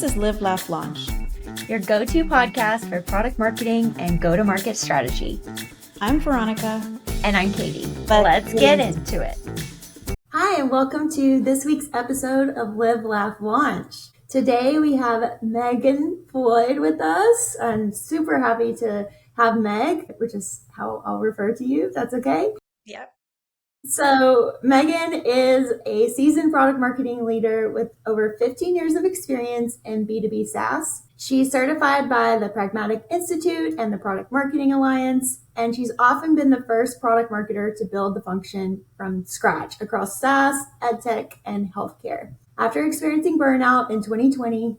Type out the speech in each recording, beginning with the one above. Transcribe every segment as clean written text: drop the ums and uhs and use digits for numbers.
This is Live.Laugh.Launch, your go-to podcast for product marketing and go-to-market strategy. I'm Veronica. And I'm Katie. Let's get into it. Hi, and welcome to this week's episode of Live.Laugh.Launch. Today we have Megan Floyd with us. I'm super happy to have Meg, which is how I'll refer to you, if that's okay. Yep. So Megan is a seasoned product marketing leader with over 15 years of experience in B2B SaaS. She's certified by the Pragmatic Institute and the Product Marketing Alliance, and she's often been the first product marketer to build the function from scratch across SaaS, EdTech, and healthcare. After experiencing burnout in 2020,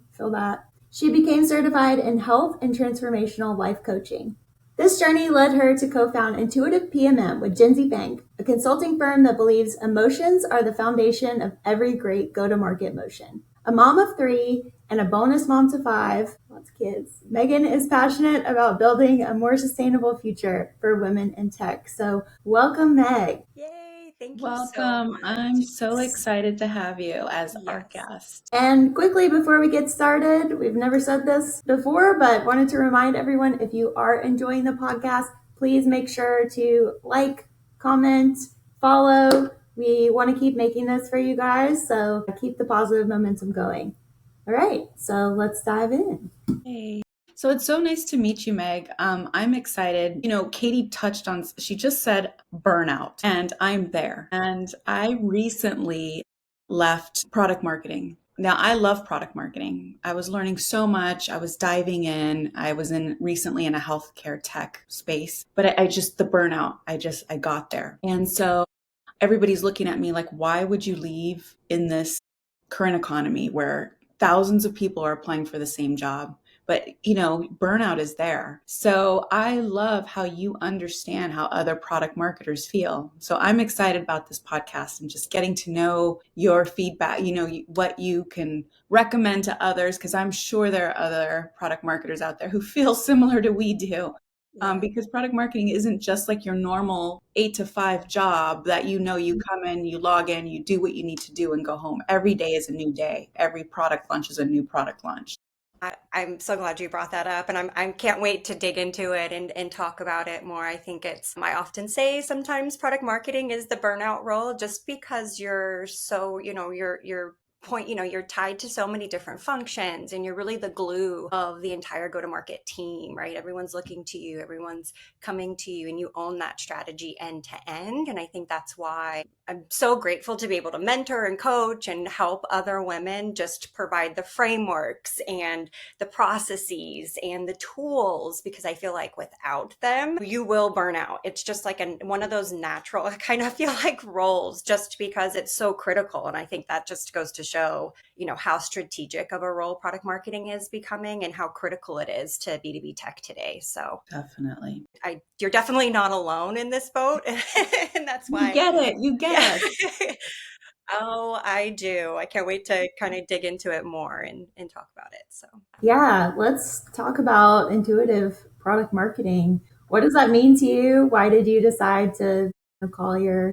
she became certified in health and transformational life coaching. This journey led her to co-found Intuitive PMM with Genzi Bank, a consulting firm that believes emotions are the foundation of every great go-to-market motion. A mom of 3 and a bonus mom to 5, lots of kids, Megan is passionate about building a more sustainable future for women in tech. So welcome, Meg. Yay, thank you Welcome. so much. I'm so excited to have you as our guest. And quickly, before we get started, we've never said this before, but wanted to remind everyone, if you are enjoying the podcast, please make sure to like, comment, follow. We want to keep making this for you guys, so keep the positive momentum going. All right, so let's dive in. Hey. So it's so nice to meet you, Meg. I'm excited. Katie touched on, she just said burnout, and I'm there. And I recently left product marketing. Now, I love product marketing. I was learning so much. I was diving in. I was recently in a healthcare tech space, but the burnout, I got there. And so everybody's looking at me like, why would you leave in this current economy where thousands of people are applying for the same job? But, burnout is there. So I love how you understand how other product marketers feel. So I'm excited about this podcast and just getting to know your feedback, what you can recommend to others, because I'm sure there are other product marketers out there who feel similar to we do. Because product marketing isn't just like your normal 8 to 5 job that you come in, you log in, you do what you need to do and go home. Every day is a new day. Every product launch is a new product launch. I'm so glad you brought that up, and I can't wait to dig into it and talk about it more. I think I often say sometimes product marketing is the burnout role, just because you're so, you're tied to so many different functions, and you're really the glue of the entire go-to-market team, right? Everyone's looking to you, everyone's coming to you, and you own that strategy end to end. And I think that's why I'm so grateful to be able to mentor and coach and help other women just provide the frameworks and the processes and the tools, because I feel like without them, you will burn out. It's just like one of those natural, I kind of feel like roles, just because it's so critical. And I think that just goes to show, how strategic of a role product marketing is becoming and how critical it is to B2B tech today. So definitely. You're definitely not alone in this boat. And that's why. You get it. Oh, I do. I can't wait to kind of dig into it more and talk about it. So yeah, let's talk about intuitive product marketing. What does that mean to you? Why did you decide to call your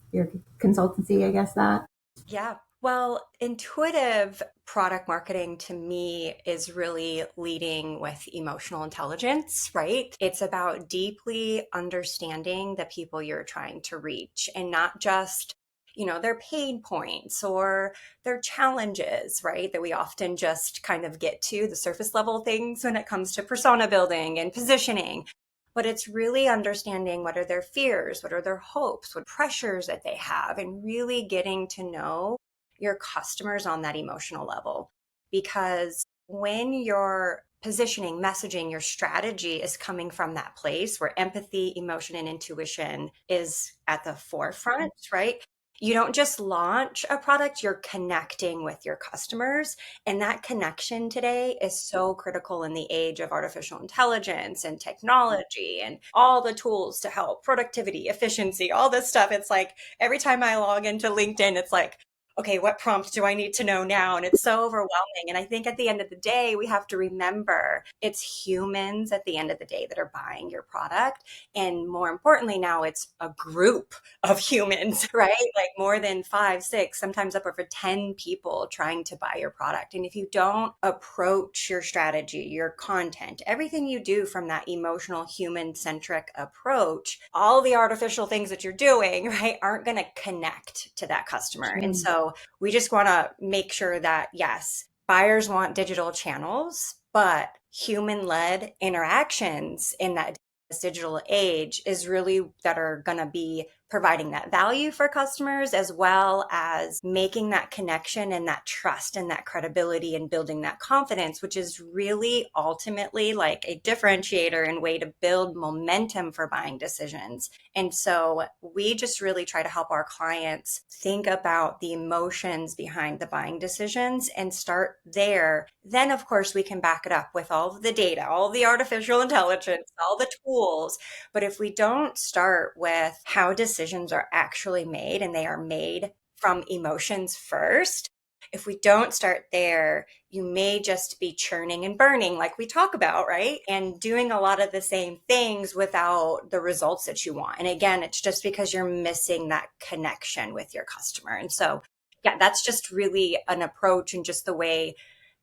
consultancy, I guess that? Yeah. Well, intuitive product marketing to me is really leading with emotional intelligence, right? It's about deeply understanding the people you're trying to reach, and not just, their pain points or their challenges, right? That we often just kind of get to the surface level things when it comes to persona building and positioning. But it's really understanding what are their fears, what are their hopes, what pressures that they have, and really getting to know your customers on that emotional level. Because when your positioning, messaging, your strategy is coming from that place where empathy, emotion, and intuition is at the forefront, right? You don't just launch a product, you're connecting with your customers. And that connection today is so critical in the age of artificial intelligence and technology and all the tools to help productivity, efficiency, all this stuff. It's like every time I log into LinkedIn, it's like, okay, what prompt do I need to know now? And it's so overwhelming. And I think at the end of the day, we have to remember it's humans at the end of the day that are buying your product. And more importantly, now it's a group of humans, right? Like more than 5, 6, sometimes up over 10 people trying to buy your product. And if you don't approach your strategy, your content, everything you do from that emotional, human centric approach, all the artificial things that you're doing, right, aren't going to connect to that customer. True. And so we just want to make sure that, yes, buyers want digital channels, but human led interactions in that digital age is really that are going to be providing that value for customers, as well as making that connection and that trust and that credibility and building that confidence, which is really ultimately like a differentiator and way to build momentum for buying decisions. And so we just really try to help our clients think about the emotions behind the buying decisions and start there. Then, of course, we can back it up with all of the data, all the artificial intelligence, all the tools. But if we don't start with how decisions are actually made, and they are made from emotions first, if we don't start there, you may just be churning and burning, like we talk about, right? And doing a lot of the same things without the results that you want. And again, it's just because you're missing that connection with your customer. And so, yeah, that's just really an approach and just the way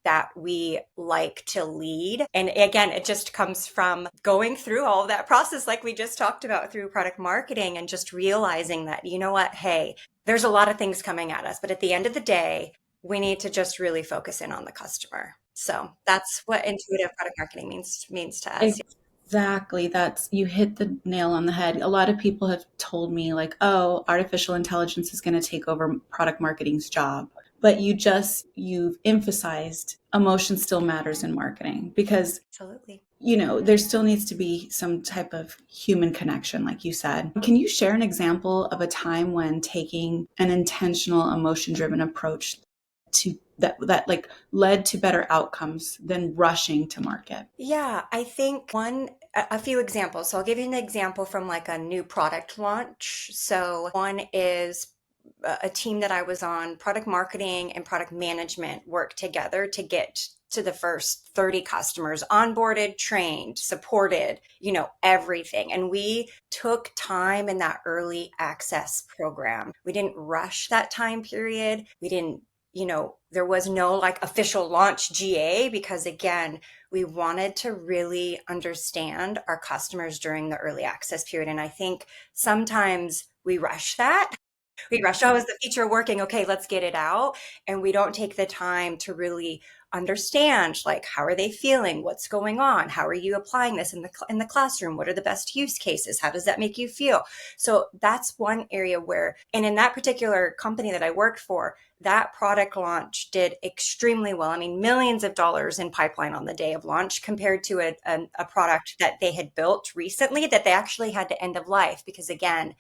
that we like to lead. And again, it just comes from going through all of that process, like we just talked about through product marketing, and just realizing that, you know what, hey, there's a lot of things coming at us, but at the end of the day, we need to just really focus in on the customer. So that's what intuitive product marketing means to us. Exactly. That's, you hit the nail on the head. A lot of people have told me like, oh, artificial intelligence is going to take over product marketing's job. But you've emphasized emotion still matters in marketing because, Absolutely. there still needs to be some type of human connection, like you said. Can you share an example of a time when taking an intentional emotion driven approach to that like led to better outcomes than rushing to market? Yeah, I think a few examples. So I'll give you an example from like a new product launch. So one is a team that I was on, product marketing and product management worked together to get to the first 30 customers onboarded, trained, supported, everything. And we took time in that early access program. We didn't rush that time period. We didn't, there was no like official launch GA because again, we wanted to really understand our customers during the early access period. And I think sometimes we rush that. We rush, oh, is the feature working? Okay, let's get it out. And we don't take the time to really understand, like, how are they feeling? What's going on? How are you applying this in the classroom? What are the best use cases? How does that make you feel? So that's one area where, and in that particular company that I worked for, that product launch did extremely well. I mean, millions of dollars in pipeline on the day of launch compared to a product that they had built recently that they actually had to end of life because again,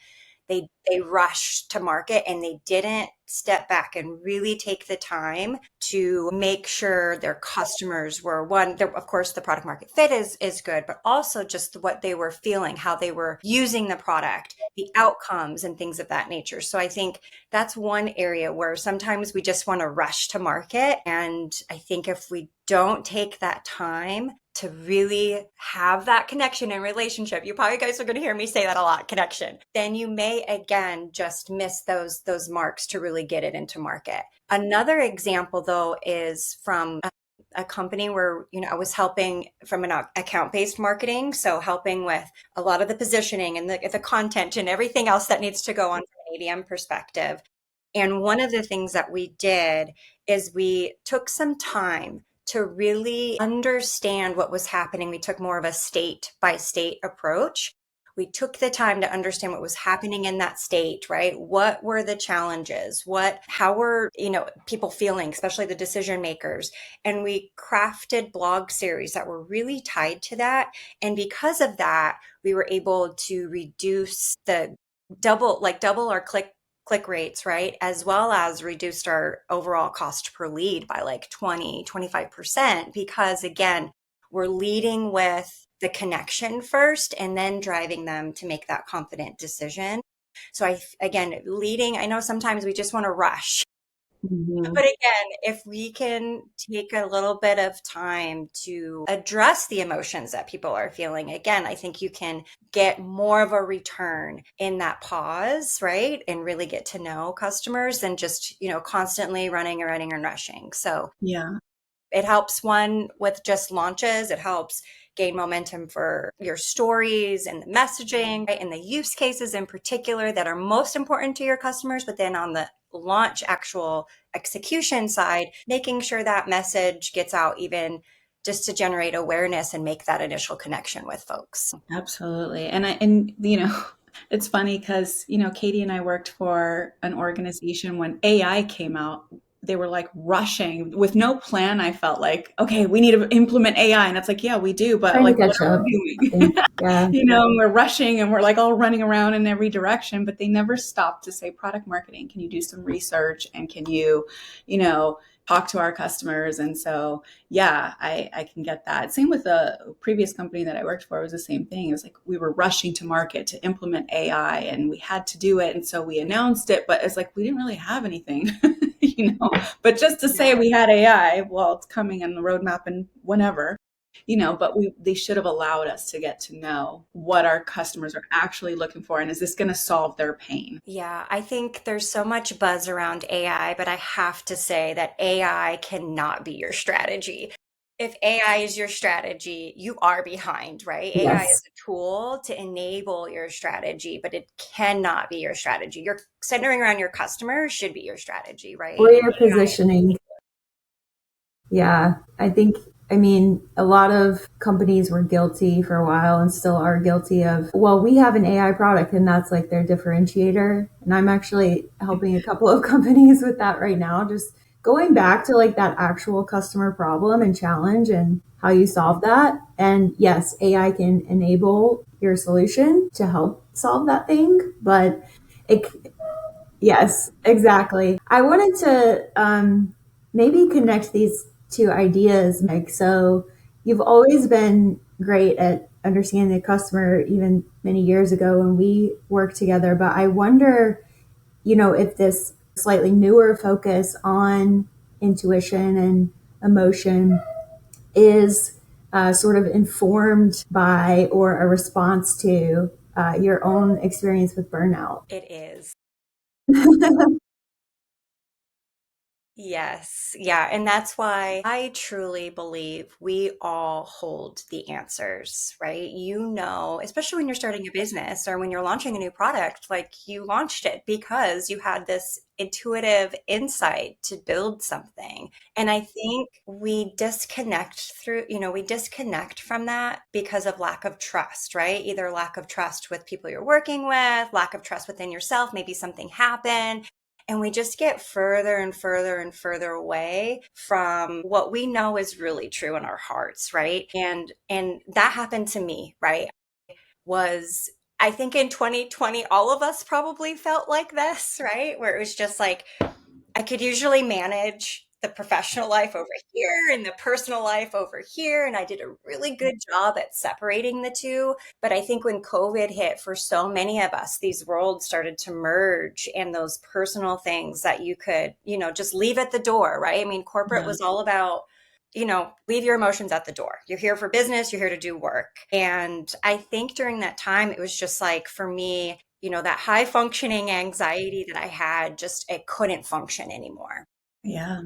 they rushed to market and they didn't step back and really take the time to make sure their customers were of course the product market fit is good, but also just what they were feeling, how they were using the product, the outcomes and things of that nature. So I think that's one area where sometimes we just want to rush to market. And I think if we don't take that time to really have that connection and relationship, you probably guys are going to hear me say that a lot, connection, then you may again just miss those marks to really get it into market. Another example though is from a company where I was helping from an account-based marketing, so helping with a lot of the positioning and the content and everything else that needs to go on from an ABM perspective. And one of the things that we did is we took some time to really understand what was happening. We took more of a state by state approach. We took the time to understand what was happening in that state, right? What were the challenges? How were, people feeling, especially the decision makers? And we crafted blog series that were really tied to that. And because of that, we were able to reduce the double our click rates, right? As well as reduced our overall cost per lead by like 25%, because again, we're leading with the connection first and then driving them to make that confident decision. So I know sometimes we just want to rush Mhm. But again, if we can take a little bit of time to address the emotions that people are feeling, again, I think you can get more of a return in that pause, right? And really get to know customers than just, constantly running and running and rushing. So Yeah. it helps one with just launches. It helps gain momentum for your stories and the messaging, right? And the use cases in particular that are most important to your customers. But then on the launch actual execution side, making sure that message gets out even just to generate awareness and make that initial connection with folks. Absolutely. It's funny because, Katie and I worked for an organization when AI came out. They were like rushing with no plan. I felt like, okay, we need to implement AI. And it's like, yeah, we do, but Trying to like, what catch are up, we I doing? think. Yeah. And we're rushing and we're like all running around in every direction, but they never stopped to say, product marketing, can you do some research? And can you know, talk to our customers? And so, yeah, I can get that. Same with the previous company that I worked for, it was the same thing. It was like we were rushing to market to implement AI and we had to do it. And so we announced it, but it's like we didn't really have anything, But just to say we had AI, well, it's coming on the roadmap and whenever. But they should have allowed us to get to know what our customers are actually looking for and is this going to solve their pain? Yeah, I think there's so much buzz around AI, but I have to say that AI cannot be your strategy. If AI is your strategy, you are behind, right? AI is Yes. a tool to enable your strategy, but it cannot be your strategy. Your centering around your customer should be your strategy, Or right? And your positioning. Yeah, I mean, a lot of companies were guilty for a while and still are guilty of, well, we have an AI product and that's like their differentiator. And I'm actually helping a couple of companies with that right now, just going back to like that actual customer problem and challenge and how you solve that. And yes, AI can enable your solution to help solve that thing, but it, yes, exactly. I wanted to maybe connect these two ideas, Meg. So you've always been great at understanding the customer, even many years ago when we worked together. But I wonder, if this slightly newer focus on intuition and emotion is sort of informed by or a response to your own experience with burnout. it is. Yes. Yeah. And that's why I truly believe we all hold the answers, right? Especially when you're starting a business or when you're launching a new product, like you launched it because you had this intuitive insight to build something. And I think we disconnect from that because of lack of trust, right? Either lack of trust with people you're working with, lack of trust within yourself, maybe something happened and we just get further and further and further away from what we know is really true in our hearts, right? And that happened to me, right? Was I think in 2020 all of us probably felt like this, right? Where it was just like I could usually manage the professional life over here and the personal life over here. And I did a really good job at separating the two. But I think when COVID hit for so many of us, these worlds started to merge and those personal things that you could, just leave at the door, right? I mean, corporate Yeah. was all about, leave your emotions at the door. You're here for business, you're here to do work. And I think during that time, it was just like for me, that high functioning anxiety that I had, just it couldn't function anymore. Yeah.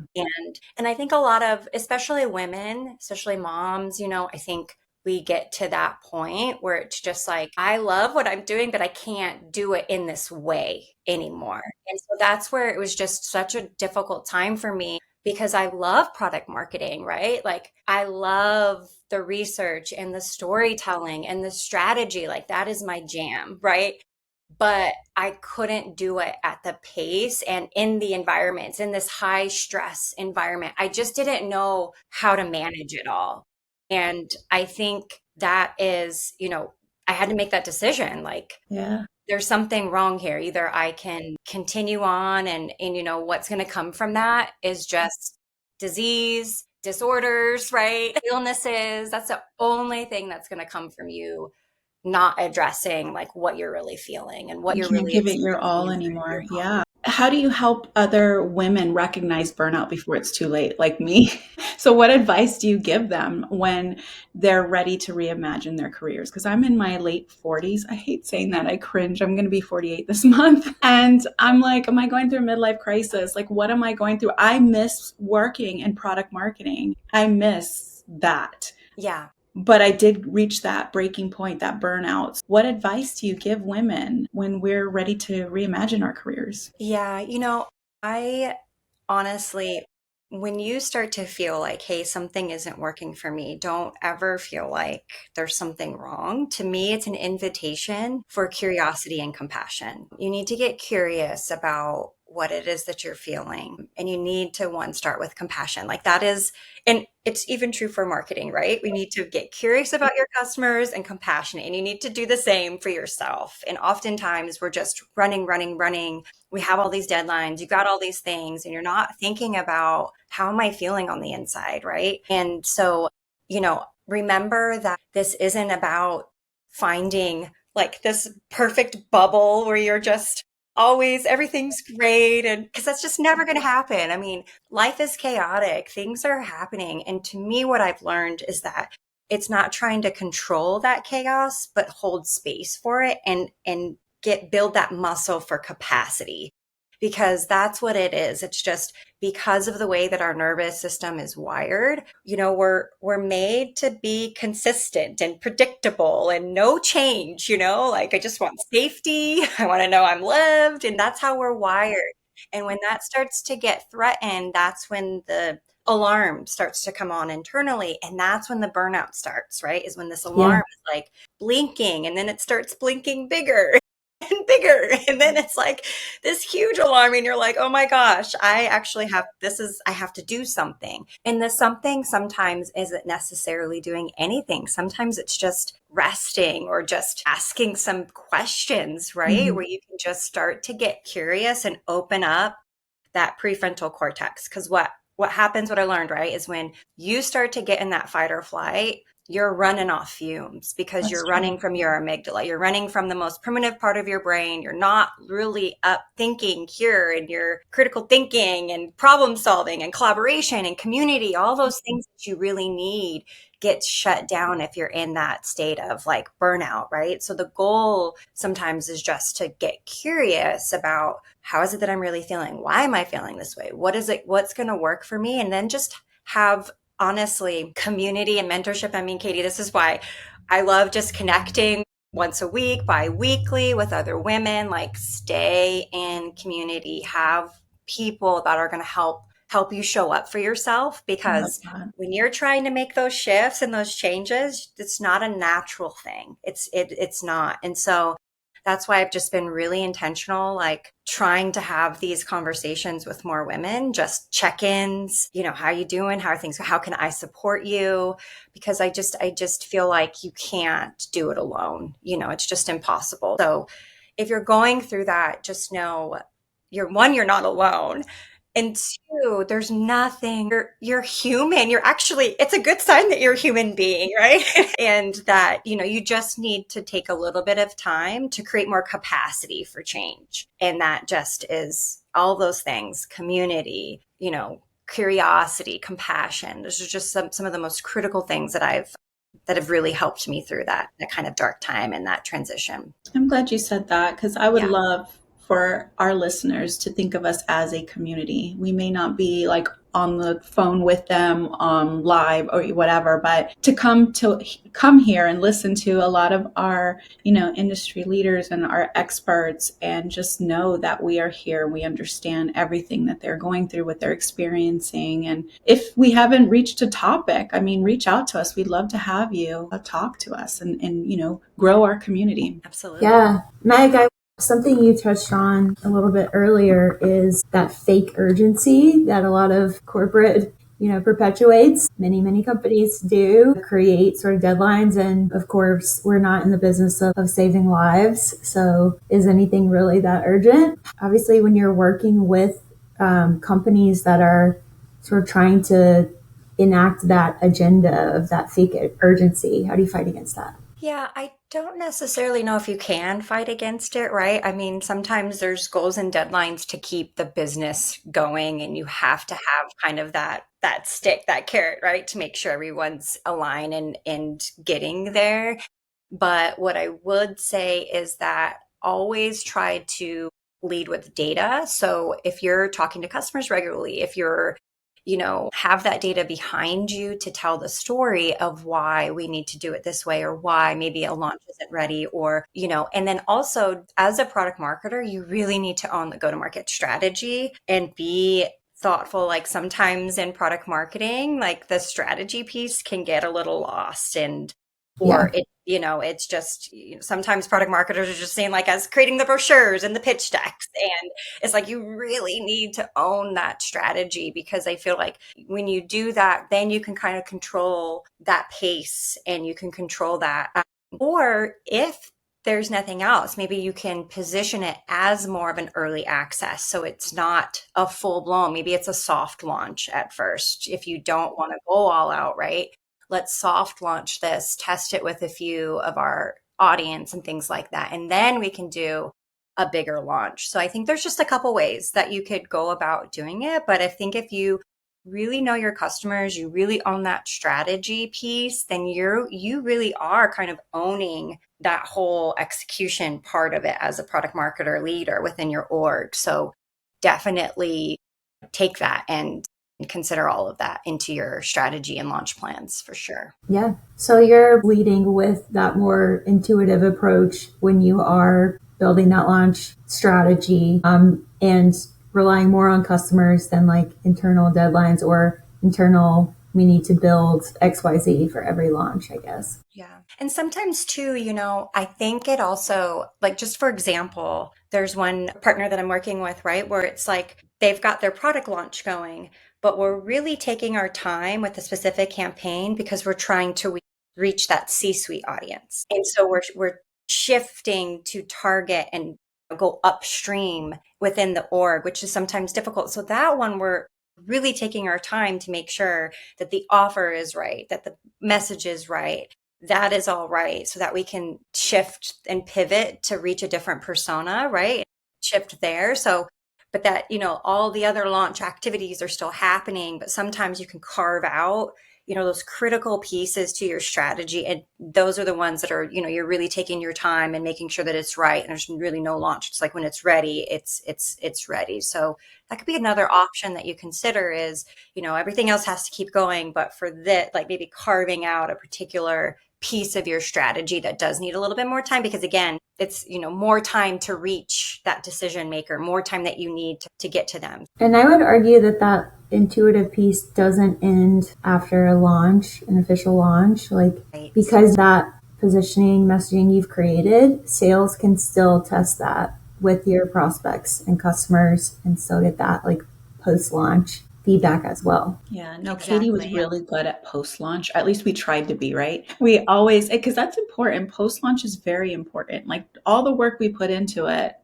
And I think a lot of, especially women, especially moms, I think we get to that point where it's just like, I love what I'm doing, but I can't do it in this way anymore. And so that's where it was just such a difficult time for me because I love product marketing, right? Like I love the research and the storytelling and the strategy. Like that is my jam, right? But I couldn't do it at the pace and in the environments, in this high stress environment. I just didn't know how to manage it all. And I think that is, I had to make that decision. Like, Yeah. there's something wrong here. Either I can continue on and what's going to come from that is just disease, disorders, right? Illnesses. That's the only thing that's going to come from you not addressing like what you're really feeling and what You you're can't really give it your experiencing all inside of your anymore. body. Yeah. How do you help other women recognize burnout before it's too late, like me? So, what advice do you give them when they're ready to reimagine their careers? Because I'm in my late 40s. I hate saying that. I cringe. I'm going to be 48 this month. And I'm like, am I going through a midlife crisis? Like, what am I going through? I miss working in product marketing. I miss that. Yeah. But I did reach that breaking point, that burnout. What advice do you give women when we're ready to reimagine our careers? Yeah, I honestly, when you start to feel like, hey, something isn't working for me, don't ever feel like there's something wrong. To me, it's an invitation for curiosity and compassion. You need to get curious about what it is that you're feeling. And you need to, one, start with compassion. Like that is, and it's even true for marketing, right? We need to get curious about your customers and compassionate, and you need to do the same for yourself. And oftentimes we're just running, running, running. We have all these deadlines, you got all these things, and you're not thinking about how am I feeling on the inside, right? And so, remember that this isn't about finding like this perfect bubble where you're just always everything's great, and because that's just never going to happen. I mean, life is chaotic, things are happening, and to me what I've learned is that it's not trying to control that chaos but hold space for it, and get build that muscle for capacity, because that's what it is. It's just because of the way that our nervous system is wired, we're made to be consistent and predictable and no change, like I just want safety. I want to know I'm loved. And that's how we're wired. And when that starts to get threatened, that's when the alarm starts to come on internally. And that's when the burnout starts, right? Is when this alarm is like blinking, and then it starts blinking bigger and bigger. And then it's like this huge alarm, and you're like, oh my gosh, I actually have, I have to do something. And the something sometimes isn't necessarily doing anything. Sometimes it's just resting or just asking some questions, right? Mhm. Where you can just start to get curious and open up that prefrontal cortex. Because what happens, what I learned, right, is when you start to get in that fight or flight, you're running off fumes because That's you're true. running from your amygdala. You're running from the most primitive part of your brain. You're not really up thinking here, and your critical thinking and problem solving and collaboration and community, all those things that you really need gets shut down if you're in that state of like burnout, right? So the goal sometimes is just to get curious about how is it that I'm really feeling? Why am I feeling this way? What is it? What's going to work for me? And then just have, honestly, community and mentorship. I mean, Katie, this is why I love just connecting once a week, bi-weekly with other women. Like, stay in community, have people that are going to help you show up for yourself, I love because that. when you're trying to make those shifts and those changes, it's not a natural thing. It's not. And so that's why I've just been really intentional, like trying to have these conversations with more women, just check-ins, how you doing? How are things? How can I support you? Because I just feel like you can't do it alone. It's just impossible. So if you're going through that, just know you're not alone. And two, there's nothing, you're human. It's a good sign that you're a human being, right? And that, you just need to take a little bit of time to create more capacity for change. And that just is all those things: community, curiosity, compassion. Those are just some of the most critical things that have really helped me through that kind of dark time and that transition. I'm glad you said that because I would Yeah. love for our listeners to think of us as a community. We may not be like on the phone with them live or whatever, but to come here and listen to a lot of our, industry leaders and our experts, and just know that we are here. We understand everything that they're going through, what they're experiencing. And if we haven't reached a topic, I mean, reach out to us. We'd love to have you talk to us and grow our community. Absolutely. Yeah. Meg, something you touched on a little bit earlier is that fake urgency that a lot of corporate, perpetuates. Many companies do create sort of deadlines. And of course, we're not in the business of saving lives. So is anything really that urgent? Obviously, when you're working with companies that are sort of trying to enact that agenda of that fake urgency, how do you fight against that? Yeah, I don't necessarily know if you can fight against it, right? I mean, sometimes there's goals and deadlines to keep the business going, and you have to have kind of that stick, that carrot, right, to make sure everyone's aligned and getting there. But what I would say is that always try to lead with data. So if you're talking to customers regularly, if you're have that data behind you to tell the story of why we need to do it this way or why maybe a launch isn't ready and then also as a product marketer, you really need to own the go-to-market strategy and be thoughtful. Like sometimes in product marketing, like the strategy piece can get a little lost and Yeah. or it's just sometimes product marketers are just saying like as creating the brochures and the pitch decks, and it's like you really need to own that strategy, because I feel like when you do that, then you can kind of control that pace and you can control that. Or if there's nothing else, maybe you can position it as more of an early access. So it's not a full blown, maybe it's a soft launch at first. If you don't want to go all out, right? Let's soft launch this, test it with a few of our audience and things like that. And then we can do a bigger launch. So I think there's just a couple ways that you could go about doing it. But I think if you really know your customers, you really own that strategy piece, then you really are kind of owning that whole execution part of it as a product marketer leader within your org. So definitely take that and consider all of that into your strategy and launch plans for sure. Yeah. So you're leading with that more intuitive approach when you are building that launch strategy, and relying more on customers than like internal deadlines or internal, we need to build XYZ for every launch, I guess. Yeah. And sometimes too, I think it also, like, just for example, there's one partner that I'm working with, right, where it's like they've got their product launch going, but we're really taking our time with a specific campaign because we're trying to reach that C-suite audience. And so we're shifting to target and go upstream within the org, which is sometimes difficult. So that one, we're really taking our time to make sure that the offer is right, that the message is right, that is all right, so that we can shift and pivot to reach a different persona, right? Shift there. So, but that, all the other launch activities are still happening, but sometimes you can carve out, those critical pieces to your strategy. And those are the ones that are, you're really taking your time and making sure that it's right. And there's really no launch. It's like when it's ready, it's ready. So that could be another option that you consider is, everything else has to keep going, but for that, like maybe carving out a particular piece of your strategy that does need a little bit more time, because again, it's more time to reach that decision maker, more time that you need to get to them. And I would argue that that intuitive piece doesn't end after a launch, an official launch, like Right. because that positioning messaging you've created, sales can still test that with your prospects and customers and still get that like post-launch feedback as well. Yeah, no, Katie was Exactly. really good at post-launch. At least we tried to be, right? We always, because that's important. Post-launch is very important. Like all the work we put into it,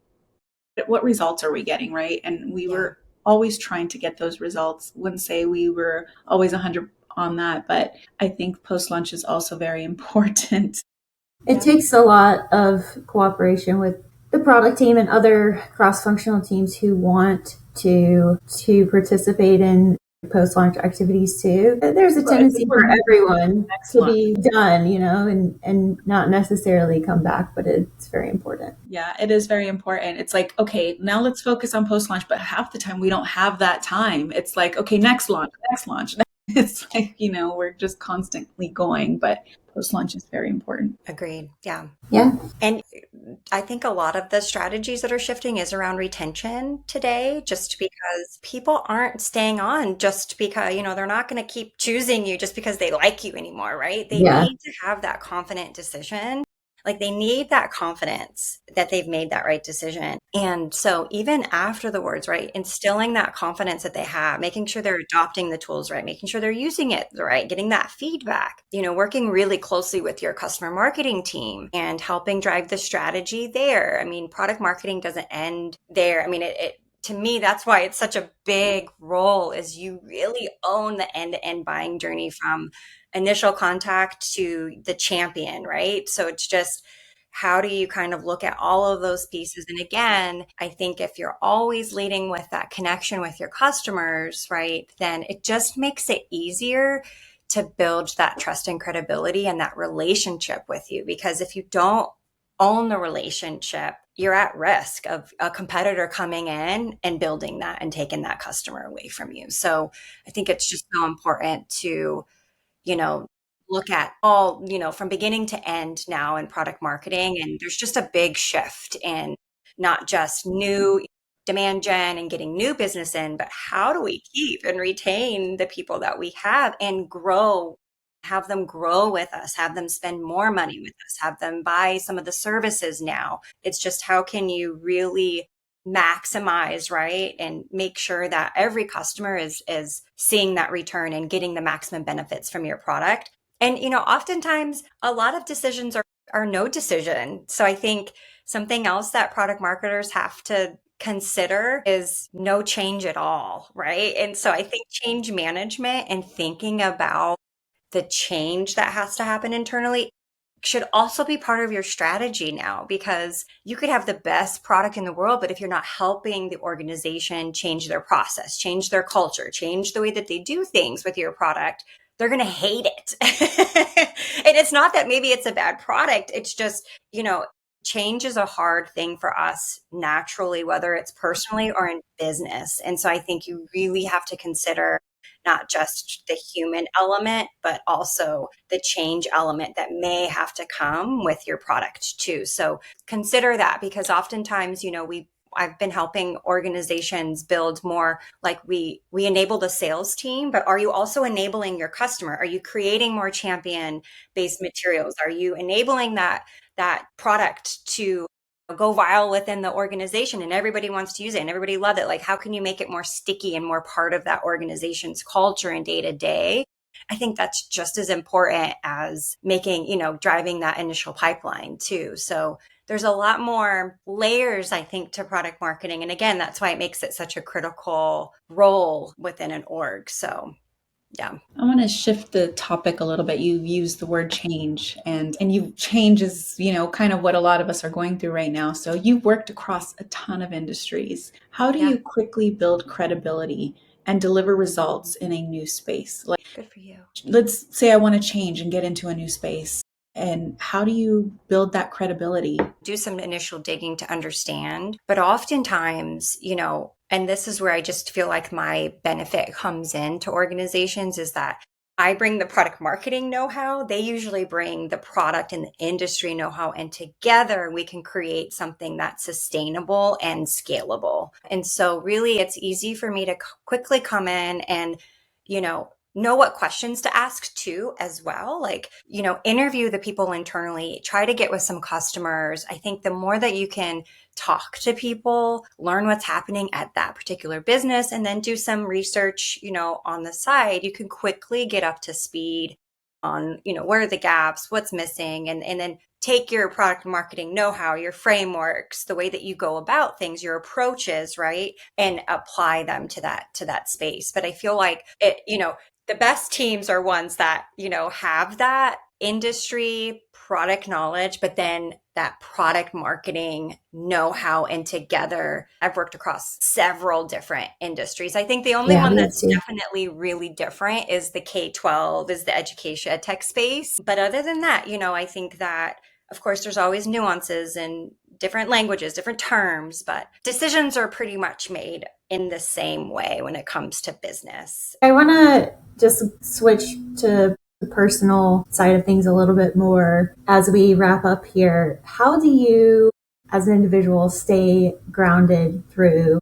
what results are we getting, right? And we were always trying to get those results. Wouldn't say we were always 100 on that, but I think post-launch is also very important. It takes a lot of cooperation with the product team and other cross-functional teams who want to participate in post-launch activities too. There's a tendency for everyone to be done, and not necessarily come back, but it's very important. Yeah, it is very important. It's like, okay, now let's focus on post-launch, but half the time we don't have that time. It's like, okay, next launch, next launch. It's like, we're just constantly going, but post-launch is very important. Agreed. Yeah. Yeah. And I think a lot of the strategies that are shifting is around retention today, just because people aren't staying on just because, they're not going to keep choosing you just because they like you anymore, right? They Yeah. need to have that confident decision. Like they need that confidence that they've made that right decision. And so even afterwards, right, instilling that confidence that they have, making sure they're adopting the tools right, making sure they're using it right, getting that feedback, working really closely with your customer marketing team and helping drive the strategy there. I mean, product marketing doesn't end there. I mean, it to me, that's why it's such a big role, is you really own the end-to-end buying journey from initial contact to the champion, right? So it's just, how do you kind of look at all of those pieces? And again, I think if you're always leading with that connection with your customers, right, then it just makes it easier to build that trust and credibility and that relationship with you. Because if you don't own the relationship, you're at risk of a competitor coming in and building that and taking that customer away from you. So I think it's just so important to, you know, look at all, from beginning to end now in product marketing. And there's just a big shift in not just new demand gen and getting new business in, but how do we keep and retain the people that we have and grow, have them grow with us, have them spend more money with us, have them buy some of the services now. It's just, how can you really maximize, right? And make sure that every customer is seeing that return and getting the maximum benefits from your product. And, oftentimes a lot of decisions are no decision. So I think something else that product marketers have to consider is no change at all, right? And so I think change management and thinking about the change that has to happen internally should also be part of your strategy now, because you could have the best product in the world, but if you're not helping the organization change their process, change their culture, change the way that they do things with your product, they're going to hate it. And it's not that maybe it's a bad product. It's just, change is a hard thing for us naturally, whether it's personally or in business. And so I think you really have to consider not just the human element, but also the change element that may have to come with your product too. So consider that, because oftentimes, I've been helping organizations build more, like we enable the sales team, but are you also enabling your customer? Are you creating more champion based materials? Are you enabling that product to go viral within the organization and everybody wants to use it and everybody loves it? Like, how can you make it more sticky and more part of that organization's culture and day to day? I think that's just as important as making, driving that initial pipeline too. So there's a lot more layers, I think, to product marketing. And again, that's why it makes it such a critical role within an org. So yeah. I want to shift the topic a little bit. You used the word change, and you change is, kind of what a lot of us are going through right now. So you've worked across a ton of industries. How do Yeah. you quickly build credibility and deliver results in a new space? Like, Good for you. let's say I want to change and get into a new space. And how do you build that credibility? Do some initial digging to understand. But oftentimes, and this is where I just feel like my benefit comes into organizations, is that I bring the product marketing know-how. They usually bring the product and the industry know-how, and together we can create something that's sustainable and scalable. And so really it's easy for me to quickly come in and, know what questions to ask too as well. Like, interview the people internally, try to get with some customers. I think the more that you can talk to people, learn what's happening at that particular business, and then do some research, on the side, you can quickly get up to speed on, where are the gaps, what's missing, and then take your product marketing know-how, your frameworks, the way that you go about things, your approaches, right? And apply them to that space. But I feel like it, the best teams are ones that, have that industry product knowledge, but then that product marketing know-how. And together, I've worked across several different industries. I think the only one that's definitely really different is the K-12, is the education ed tech space. But other than that, I think that, of course, there's always nuances and different languages, different terms, but decisions are pretty much made in the same way when it comes to business. I want to just switch to the personal side of things a little bit more as we wrap up here. How do you, as an individual, stay grounded through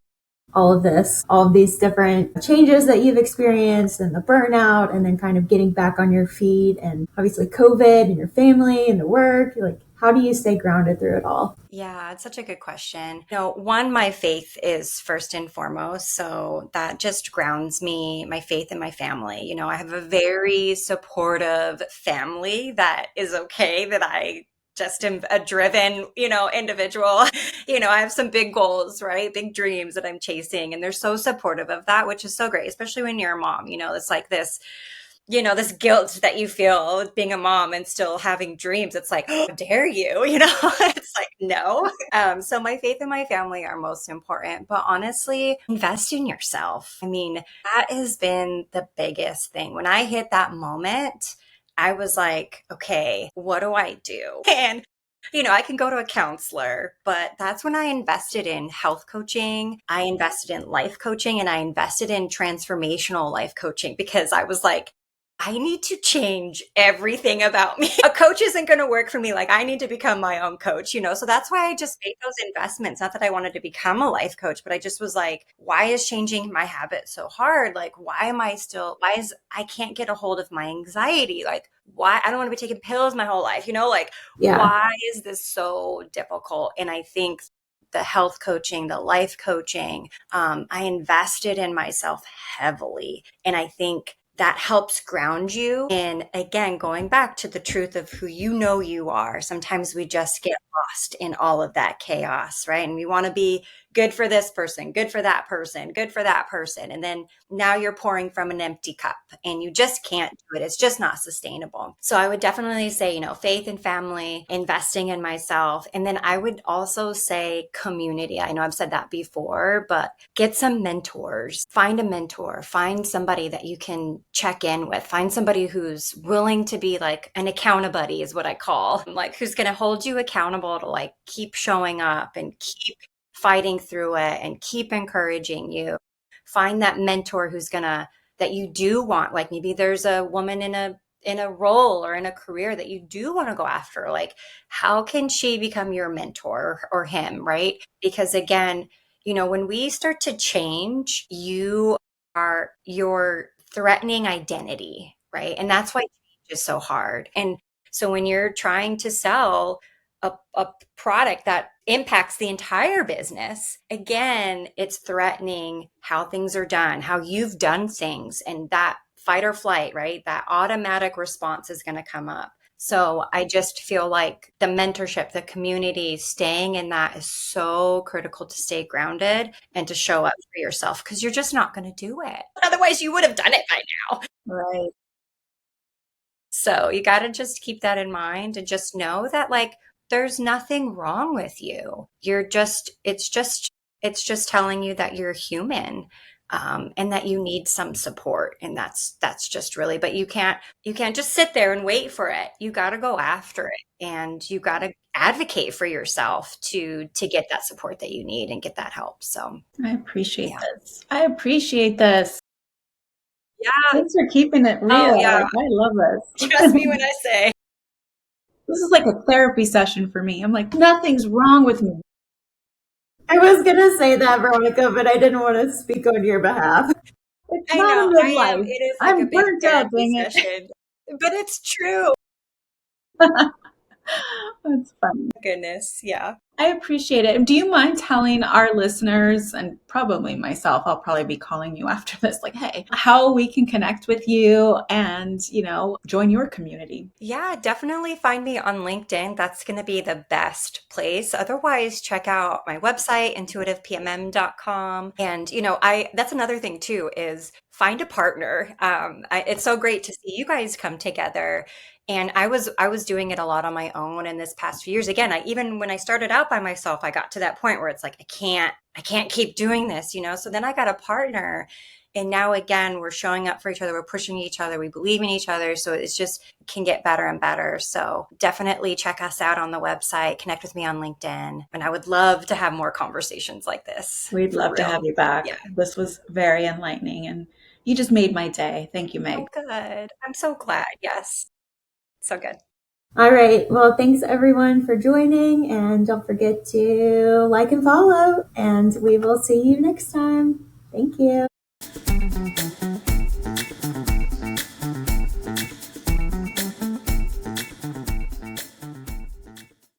all of this, all of these different changes that you've experienced, and the burnout, and then kind of getting back on your feet, and obviously COVID and your family and the work? Like, how do you stay grounded through it all? Yeah, it's such a good question. One, my faith is first and foremost. So that just grounds me, my faith in my family. I have a very supportive family that is okay that I just am a driven, individual. I have some big goals, right? Big dreams that I'm chasing. And they're so supportive of that, which is so great, especially when you're a mom. It's like this guilt that you feel being a mom and still having dreams. It's like, oh, how dare you? It's like, no. So my faith and my family are most important, but honestly, invest in yourself. I mean, that has been the biggest thing. When I hit that moment, I was like, okay, what do I do? And I can go to a counselor, but that's when I invested in health coaching. I invested in life coaching, and I invested in transformational life coaching, because I was like, I need to change everything about me. A coach isn't going to work for me. Like, I need to become my own coach, So that's why I just made those investments. Not that I wanted to become a life coach, but I just was like, why is changing my habit so hard? Like, I can't get a hold of my anxiety? Like, why? I don't want to be taking pills my whole life, Yeah. why is this so difficult? And I think the health coaching, the life coaching, I invested in myself heavily. And I think that helps ground you. And again, going back to the truth of who you are, sometimes we just get lost in all of that chaos, right? And we want to be good for this person, good for that person, good for that person. And then now you're pouring from an empty cup, and you just can't do it. It's just not sustainable. So I would definitely say, faith and family, investing in myself. And then I would also say community. I know I've said that before, but get some mentors. Find a mentor, find somebody that you can check in with, find somebody who's willing to be like an account buddy is what I call, like, who's going to hold you accountable to like keep showing up and keep fighting through it and keep encouraging you. Find that mentor that you do want. Like, maybe there's a woman in a role or in a career that you do want to go after. Like, how can she become your mentor, or him, right? Because again, when we start to change, you're threatening identity, right? And that's why change is so hard. And so when you're trying to sell a product that impacts the entire business, again, it's threatening how things are done, how you've done things, and that fight or flight, right? That automatic response is going to come up. So I just feel like the mentorship, the community, staying in that is so critical to stay grounded and to show up for yourself, because you're just not going to do it. Otherwise, you would have done it by now. Right. So you got to just keep that in mind, and just know that, like, there's nothing wrong with you. It's just telling you that you're human, and that you need some support. And that's just really, but you can't just sit there and wait for it. You got to go after it, and you got to advocate for yourself to get that support that you need and get that help. So I appreciate Yeah. this. I appreciate this. Yeah. Thanks for keeping it real. Oh, yeah. Like, I love this. Trust me when I say. This is like a therapy session for me. I'm like, nothing's wrong with me. I was going to say that, Veronica, but I didn't want to speak on your behalf. It's I not know, a I am. midlife. It is like a I'm big burnt out, therapy dang it. session. But it's true. That's funny. Goodness. Yeah. I appreciate it. Do you mind telling our listeners, and probably myself, I'll probably be calling you after this, like, hey, how we can connect with you and, join your community? Yeah, definitely find me on LinkedIn. That's going to be the best place. Otherwise, check out my website, intuitivepmm.com. And, that's another thing too, is find a partner. It's so great to see you guys come together. And I was doing it a lot on my own in this past few years. Again, even when I started out by myself, I got to that point where it's like, I can't keep doing this, So then I got a partner. And now again, we're showing up for each other. We're pushing each other. We believe in each other. So it's just can get better and better. So definitely check us out on the website, connect with me on LinkedIn. And I would love to have more conversations like this. We'd love to have you back. Yeah. This was very enlightening, and you just made my day. Thank you, Meg. Oh, good. I'm so glad. Yes. So good. All right. Well, thanks everyone for joining, and don't forget to like and follow, and we will see you next time. Thank you.